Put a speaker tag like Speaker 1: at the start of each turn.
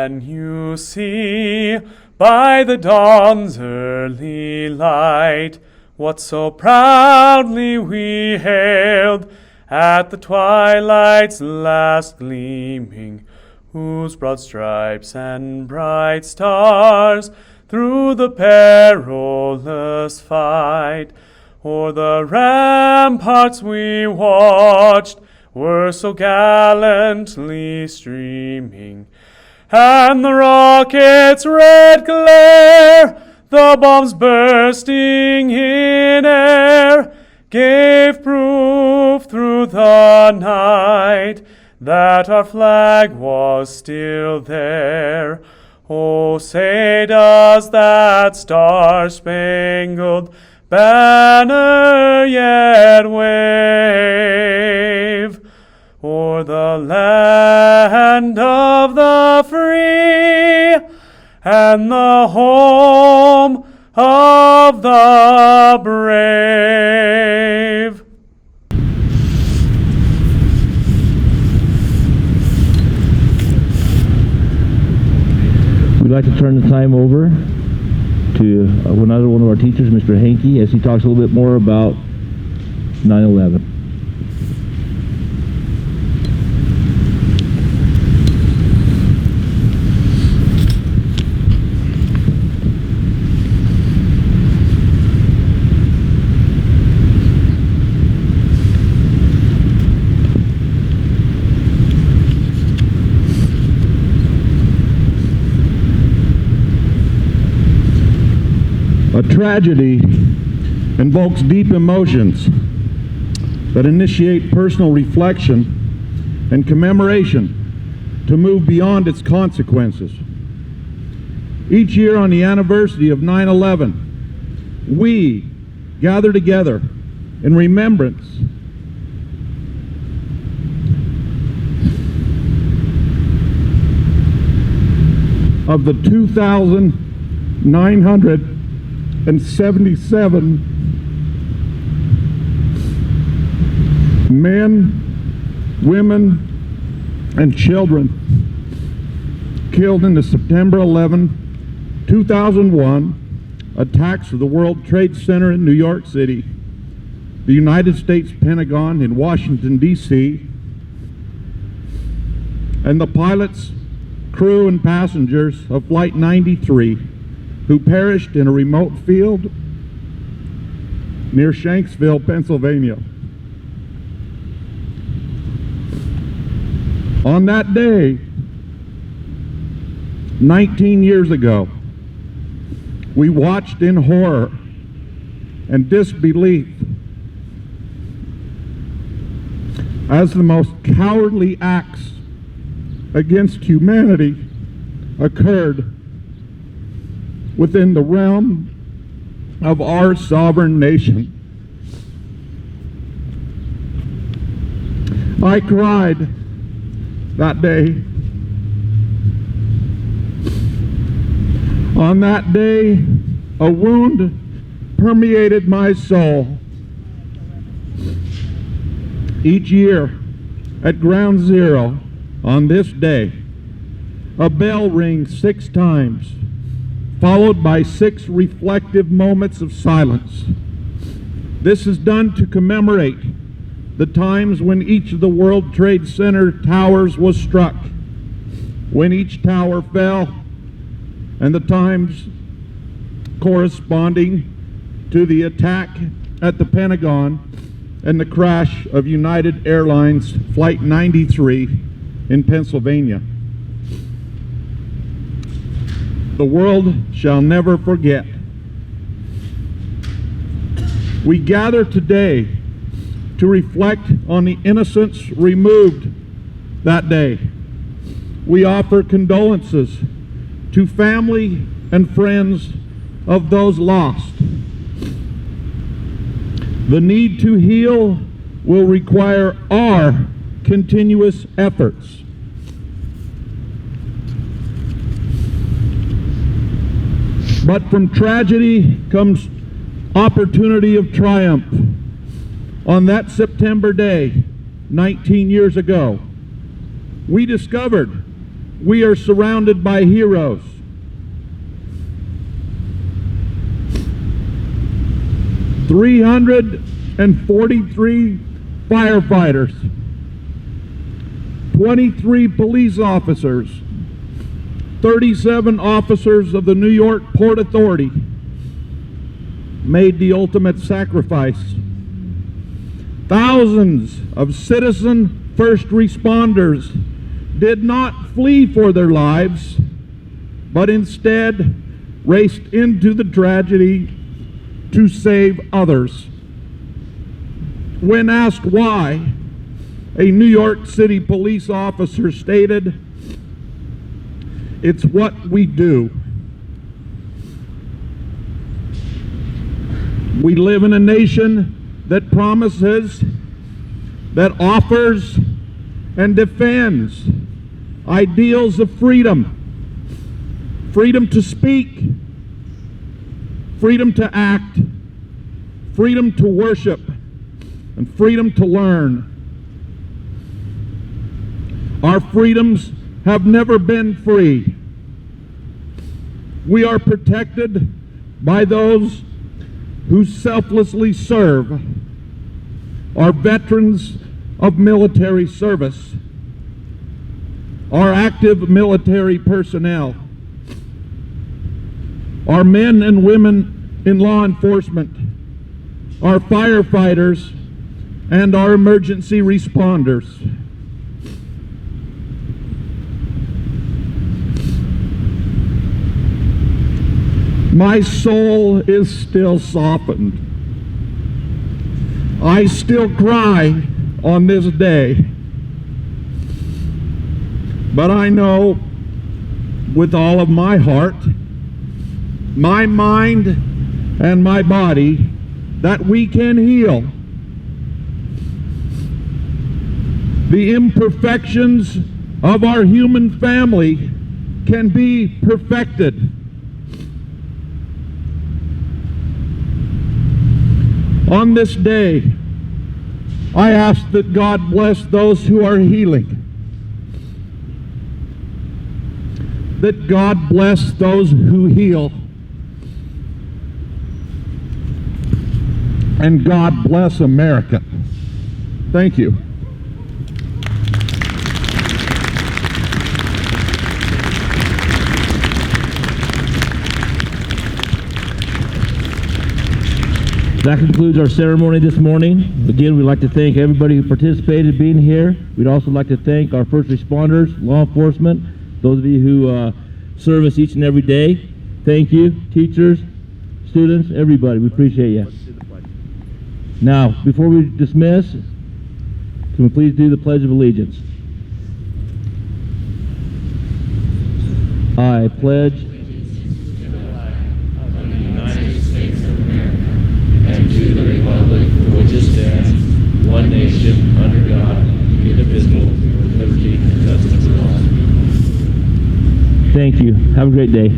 Speaker 1: Can you see by the dawn's early light what so proudly we hailed at the twilight's last gleaming, whose broad stripes and bright stars through the perilous fight o'er the ramparts we watched were so gallantly streaming, and the rocket's red glare, the bombs bursting in air, gave proof through the night that our flag was still there. Oh, say does that star-spangled banner yet wave o'er the land of the free and the home of the brave?
Speaker 2: We'd like to turn the time over to another one of our teachers, Mr. Hankey, as he talks a little bit more about 9/11.
Speaker 3: A tragedy invokes deep emotions that initiate personal reflection and commemoration to move beyond its consequences. Each year on the anniversary of 9/11, we gather together in remembrance of the 2,977 men, women, and children killed in the September 11, 2001 attacks of the World Trade Center in New York City, the United States Pentagon in Washington, D.C., and the pilots, crew, and passengers of Flight 93 who perished in a remote field near Shanksville, Pennsylvania. On that day, 19 years ago, we watched in horror and disbelief as the most cowardly acts against humanity occurred within the realm of our sovereign nation. I cried that day. On that day, a wound permeated my soul. Each year at Ground Zero on this day, a bell rings 6 times, followed by 6 reflective moments of silence. This is done to commemorate the times when each of the World Trade Center towers was struck, when each tower fell, and the times corresponding to the attack at the Pentagon and the crash of United Airlines Flight 93 in Pennsylvania. The world shall never forget. We gather today to reflect on the innocence removed that day. We offer condolences to family and friends of those lost. The need to heal will require our continuous efforts. But from tragedy comes opportunity of triumph. On that September day, 19 years ago, we discovered we are surrounded by heroes. "343 firefighters, 23 police officers, 37 officers of the New York Port Authority made the ultimate sacrifice. Thousands of citizen first responders did not flee for their lives, but instead raced into the tragedy to save others. When asked why, a New York City police officer stated, "It's what we do." We live in a nation that promises, that offers, and defends ideals of freedom. Freedom to speak, freedom to act, freedom to worship, and freedom to learn. Our freedoms have never been free. We are protected by those who selflessly serve, our veterans of military service, our active military personnel, our men and women in law enforcement, our firefighters, and our emergency responders. My soul is still softened. I still cry on this day. But I know with all of my heart, my mind, and my body that we can heal. The imperfections of our human family can be perfected. On this day, I ask that God bless those who are healing. That God bless those who heal. And God bless America. Thank you.
Speaker 2: That concludes our ceremony this morning. Again, we'd like to thank everybody who participated being here. We'd also like to thank our first responders, law enforcement, those of you who serve us each and every day. Thank you, teachers, students, everybody. We appreciate you. Now, before we dismiss, can we please do the Pledge of Allegiance? I pledge
Speaker 4: to the republic for which it stands, one nation, under God, indivisible, with liberty and justice for all.
Speaker 2: Thank you. Have a great day.